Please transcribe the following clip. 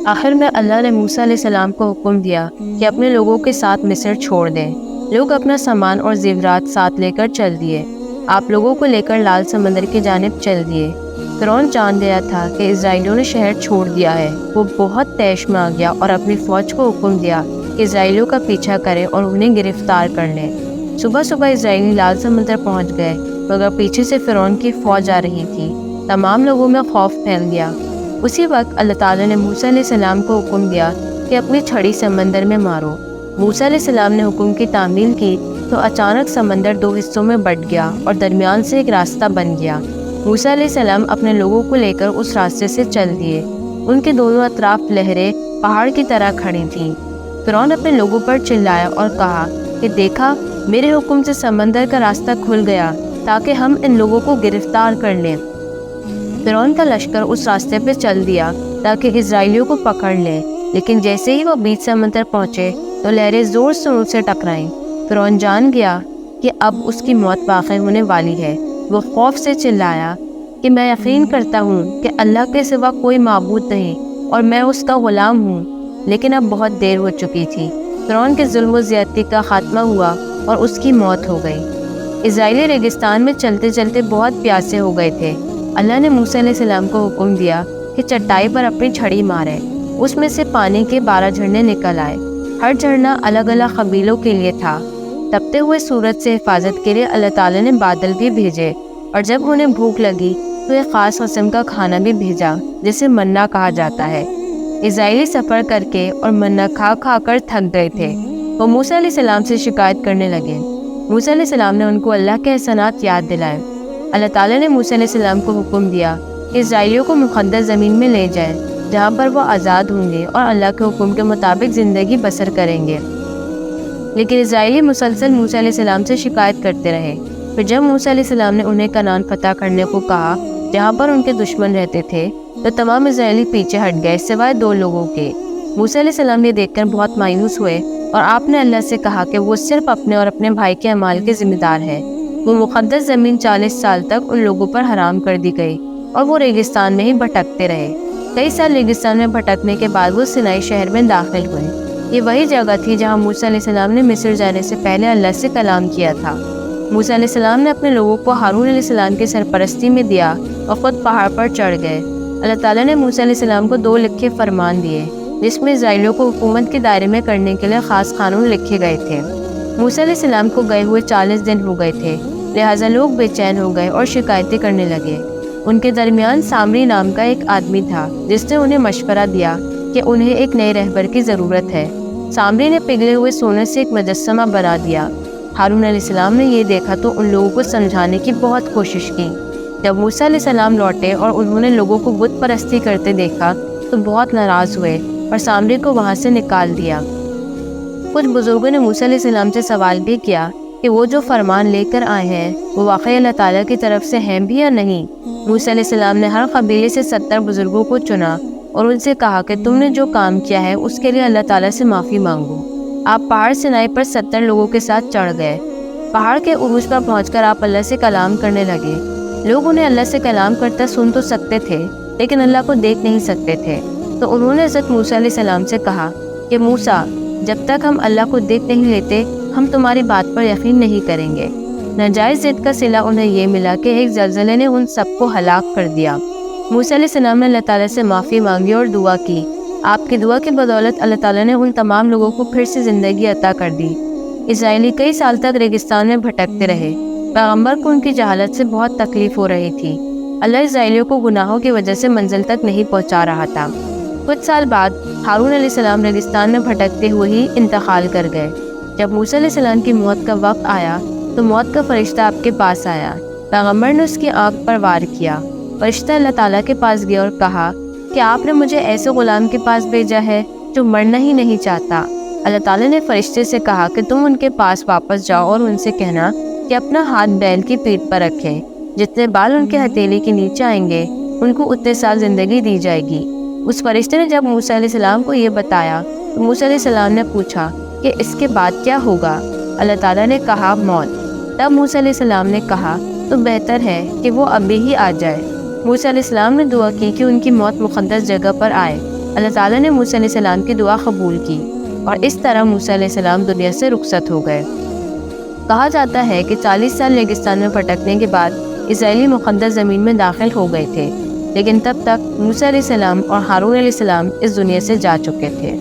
آخر میں اللہ نے موسیٰ علیہ السلام کو حکم دیا کہ اپنے لوگوں کے ساتھ مصر چھوڑ دیں۔ لوگ اپنا سامان اور زیورات ساتھ لے کر چل دیے۔ آپ لوگوں کو لے کر لال سمندر کی جانب چل دیے۔ فرعون جان گیا تھا کہ اسرائیلیوں نے شہر چھوڑ دیا ہے۔ وہ بہت طیش میں آ گیا اور اپنی فوج کو حکم دیا کہ اسرائیلیوں کا پیچھا کرے اور انہیں گرفتار کر لیں۔ صبح صبح اسرائیلی لال سمندر پہنچ گئے، مگر پیچھے سے فرعون کی فوج آ رہی تھی۔ تمام لوگوں میں خوف پھیل گیا۔ اسی وقت اللہ تعالیٰ نے موسیٰ علیہ السلام کو حکم دیا کہ اپنی چھڑی سمندر میں مارو۔ موسیٰ علیہ السلام نے حکم کی تعمیل کی تو اچانک سمندر دو حصوں میں بٹ گیا اور درمیان سے ایک راستہ بن گیا۔ موسیٰ علیہ السلام اپنے لوگوں کو لے کر اس راستے سے چل دیے۔ ان کے دونوں اطراف لہریں پہاڑ کی طرح کھڑی تھیں۔ فرعون اپنے لوگوں پر چلایا اور کہا کہ دیکھا، میرے حکم سے سمندر کا راستہ کھل گیا تاکہ ہم ان لوگوں کو گرفتار کر لیں۔ فرعون کا لشکر اس راستے پہ چل دیا تاکہ اسرائیلیوں کو پکڑ لیں، لیکن جیسے ہی وہ بیچ سمندر پہنچے تو لہریں زور سے ان سے ٹکرائیں۔ فرعون جان گیا کہ اب اس کی موت واقع ہونے والی ہے۔ وہ خوف سے چلایا کہ میں یقین کرتا ہوں کہ اللہ کے سوا کوئی معبود نہیں اور میں اس کا غلام ہوں، لیکن اب بہت دیر ہو چکی تھی۔ فرعون کے ظلم و زیادتی کا خاتمہ ہوا اور اس کی موت ہو گئی۔ اسرائیلی ریگستان میں چلتے چلتے بہت پیاسے ہو گئے تھے۔ اللہ نے موسیٰ علیہ السلام کو حکم دیا کہ چٹائی پر اپنی چھڑی مارے۔ اس میں سے پانی کے 12 جھرنے نکل آئے۔ ہر جھرنا الگ الگ قبیلوں کے لیے تھا۔ تپتے ہوئے سورج سے حفاظت کے لیے اللہ تعالیٰ نے بادل بھی بھیجے، اور جب انہیں بھوک لگی تو ایک خاص قسم کا کھانا بھی بھیجا جسے منا کہا جاتا ہے۔ اسرائیلی سفر کر کے اور منا کھا کھا کر تھک گئے تھے۔ وہ موسیٰ علیہ السلام سے شکایت کرنے لگے۔ موسیٰ علیہ السلام نے ان کو اللہ کے احسانات یاد دلائے۔ اللہ تعالیٰ نے موسیٰ علیہ السلام کو حکم دیا کہ اسرائیلیوں کو مقدس زمین میں لے جائیں، جہاں پر وہ آزاد ہوں گے اور اللہ کے حکم کے مطابق زندگی بسر کریں گے۔ لیکن اسرائیلی مسلسل موسیٰ علیہ السلام سے شکایت کرتے رہے۔ پھر جب موسیٰ علیہ السلام نے انہیں کنعان فتح کرنے کو کہا، جہاں پر ان کے دشمن رہتے تھے، تو تمام اسرائیلی پیچھے ہٹ گئے سوائے 2 لوگوں کے۔ موسیٰ علیہ السلام یہ دیکھ کر بہت مایوس ہوئے اور آپ نے اللہ سے کہا کہ وہ صرف اپنے اور اپنے بھائی کے اعمال کے ذمہ دار ہے۔ وہ مقدس زمین 40 سال تک ان لوگوں پر حرام کر دی گئی اور وہ ریگستان میں ہی بھٹکتے رہے۔ کئی سال ریگستان میں بھٹکنے کے بعد وہ سینائی شہر میں داخل ہوئے۔ یہ وہی جگہ تھی جہاں موسیٰ علیہ السلام نے مصر جانے سے پہلے اللہ سے کلام کیا تھا۔ موسیٰ علیہ السلام نے اپنے لوگوں کو ہارون علیہ السلام کی سرپرستی میں دیا اور خود پہاڑ پر چڑھ گئے۔ اللہ تعالیٰ نے موسیٰ علیہ السلام کو 2 لکھے فرمان دیے، جس میں اسرائیلیوں کو حکومت کے دائرے میں کرنے کے لیے خاص قانون لکھے گئے تھے۔ موسیٰ علیہ السلام کو گئے ہوئے 40 دن ہو گئے تھے، لہٰذا لوگ بے چین ہو گئے اور شکایتیں کرنے لگے۔ ان کے درمیان سامری نام کا ایک آدمی تھا، جس نے انہیں مشورہ دیا کہ انہیں ایک نئے رہبر کی ضرورت ہے۔ سامری نے پگھلے ہوئے سونے سے ایک مجسمہ بنا دیا۔ ہارون علیہ السلام نے یہ دیکھا تو ان لوگوں کو سمجھانے کی بہت کوشش کی۔ جب موسیٰ علیہ السلام لوٹے اور انہوں نے لوگوں کو بت پرستی کرتے دیکھا تو بہت ناراض ہوئے اور سامری کو وہاں سے نکال دیا۔ کچھ بزرگوں نے موسیٰ علیہ السلام سے سوال بھی کیا کہ وہ جو فرمان لے کر آئے ہیں وہ واقعی اللہ تعالیٰ کی طرف سے ہیں بھی یا نہیں۔ موسیٰ علیہ السلام نے ہر قبیلے سے 70 بزرگوں کو چنا اور ان سے کہا کہ تم نے جو کام کیا ہے اس کے لیے اللہ تعالیٰ سے معافی مانگو۔ آپ پہاڑ سینائی پر 70 لوگوں کے ساتھ چڑھ گئے۔ پہاڑ کے عروج پر پہنچ کر آپ اللہ سے کلام کرنے لگے۔ لوگ انہیں اللہ سے کلام کرتا سن تو سکتے تھے، لیکن اللہ کو دیکھ نہیں سکتے تھے۔ تو انہوں نے حضرت موسیٰ علیہ السلام سے کہا کہ موسیٰ، جب تک ہم اللہ کو دیکھ نہیں لیتے ہم تمہاری بات پر یقین نہیں کریں گے۔ ناجائز ضد کا صلہ انہیں یہ ملا کہ ایک زلزلے نے ان سب کو ہلاک کر دیا۔ موسیٰ علیہ السلام نے اللہ تعالیٰ سے معافی مانگی اور دعا کی۔ آپ کی دعا کی بدولت اللہ تعالیٰ نے ان تمام لوگوں کو پھر سے زندگی عطا کر دی۔ اسرائیلی کئی سال تک ریگستان میں بھٹکتے رہے۔ پیغمبر کو ان کی جہالت سے بہت تکلیف ہو رہی تھی۔ اللہ اسرائیلیوں کو گناہوں کی وجہ سے منزل تک نہیں پہنچا رہا تھا۔ کچھ سال بعد ہارون علیہ السلام ریگستان میں بھٹکتے ہوئے ہی انتقال کر گئے۔ جب موسیٰ علیہ السلام کی موت کا وقت آیا تو موت کا فرشتہ آپ کے پاس آیا۔ پیغمبر نے اس کی آنکھ پر وار کیا۔ فرشتہ اللہ تعالیٰ کے پاس گیا اور کہا کہ آپ نے مجھے ایسے غلام کے پاس بھیجا ہے جو مرنا ہی نہیں چاہتا۔ اللہ تعالیٰ نے فرشتے سے کہا کہ تم ان کے پاس واپس جاؤ اور ان سے کہنا کہ اپنا ہاتھ بیل کی پیٹھ پر رکھیں۔ جتنے بال ان کے ہتھیلی کے نیچے آئیں گے ان کو اتنے سال زندگی دی جائے گی۔ اس فرشتے نے جب موسیٰ علیہ السلام کو یہ بتایا تو موسیٰ علیہ السلام نے پوچھا کہ اس کے بعد کیا ہوگا؟ اللہ تعالیٰ نے کہا موت۔ تب موسیٰ علیہ السلام نے کہا تو بہتر ہے کہ وہ ابھی ہی آ جائے۔ موسیٰ علیہ السلام نے دعا کی کہ ان کی موت مقدس جگہ پر آئے۔ اللہ تعالیٰ نے موسیٰ علیہ السلام کی دعا قبول کی اور اس طرح موسیٰ علیہ السلام دنیا سے رخصت ہو گئے۔ کہا جاتا ہے کہ 40 سال ریگستان میں بھٹکنے کے بعد اسرائیلی مقدس زمین میں داخل ہو گئے تھے، لیکن تب تک موسیٰ علیہ السلام اور ہارون علیہ السلام اس دنیا سے جا چکے تھے۔